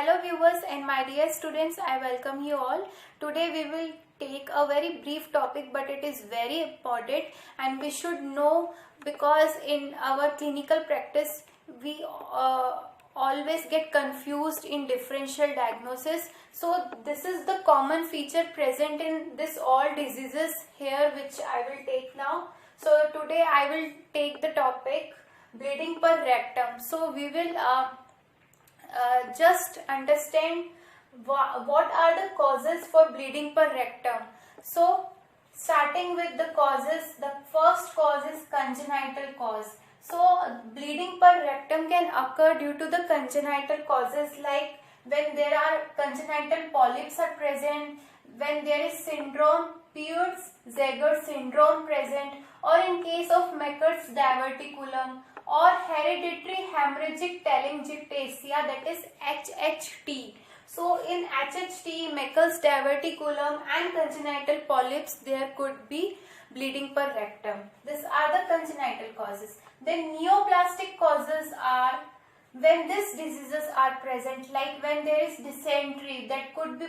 Hello viewers and my dear students, I welcome you all. Today we will take a very brief topic, but it is very important and we should know, because in our clinical practice we always get confused in differential diagnosis. So this is the common feature present in this all diseases here, which I will take now. So today I will take the topic bleeding per rectum. So we will just understand what are the causes for bleeding per rectum. So starting with the causes, the first cause is congenital cause. So bleeding per rectum can occur due to the congenital causes, like when there are congenital polyps are present, when there is syndrome, Peutz-Jeghers syndrome present, or in case of Meckel's diverticulum, or hereditary hemorrhagic telangiectasia, that is HHT. So in HHT, Meckel's diverticulum and congenital polyps, there could be bleeding per rectum. These are the congenital causes. Then neoplastic causes are when these diseases are present, like when there is dysentery, that could be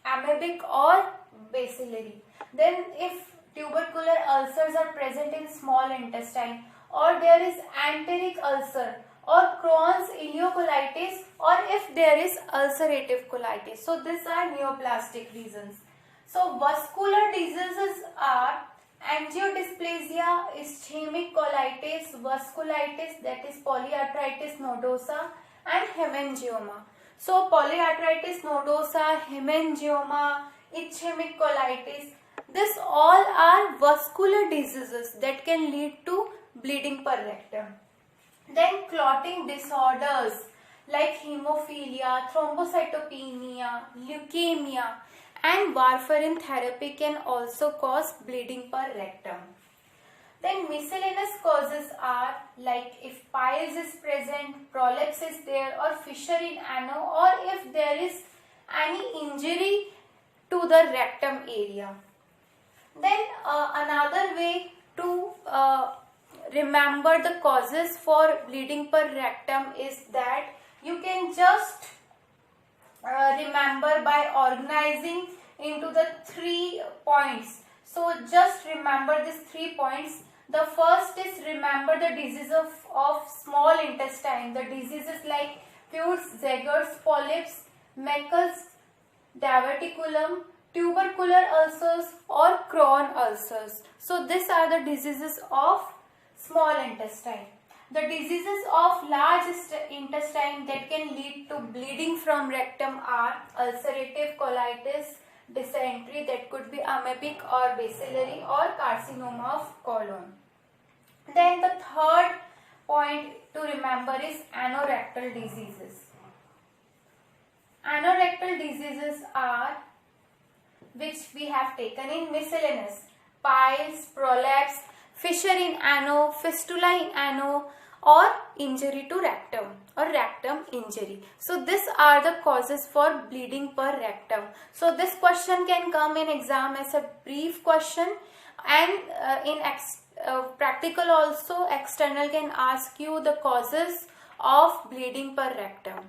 amoebic or bacillary. Then if tubercular ulcers are present in small intestine, or there is enteric ulcer, or Crohn's ileocolitis, or if there is ulcerative colitis. So these are neoplastic reasons. So vascular diseases are angiodysplasia, ischemic colitis, vasculitis, that is polyarthritis nodosa, and hemangioma. So polyarthritis nodosa, hemangioma, ischemic colitis, this all are vascular diseases that can lead to bleeding per rectum. Then clotting disorders like hemophilia, thrombocytopenia, leukemia, and warfarin therapy can also cause bleeding per rectum. Then miscellaneous causes are like if piles is present, prolapse is there, or fissure in ano, or if there is any injury to the rectum area. Then another way to remember the causes for bleeding per rectum is that you can just remember by organizing into the 3 points. So just remember these 3 points. The first is remember the disease of small intestine. The diseases like Peutz-Jeghers polyps, Meckel's diverticulum, tubercular ulcers, or Crohn ulcers. So these are the diseases of small intestine. The diseases of large intestine that can lead to bleeding from rectum are ulcerative colitis, dysentery, that could be amoebic or bacillary, or carcinoma of colon. Then the third point to remember is anorectal diseases. Anorectal diseases are, which we have taken in miscellaneous: piles, prolapse, fissure in ano, fistula in ano, or injury to rectum or rectum injury. So these are the causes for bleeding per rectum. So this question can come in exam as a brief question, and in practical also external can ask you the causes of bleeding per rectum.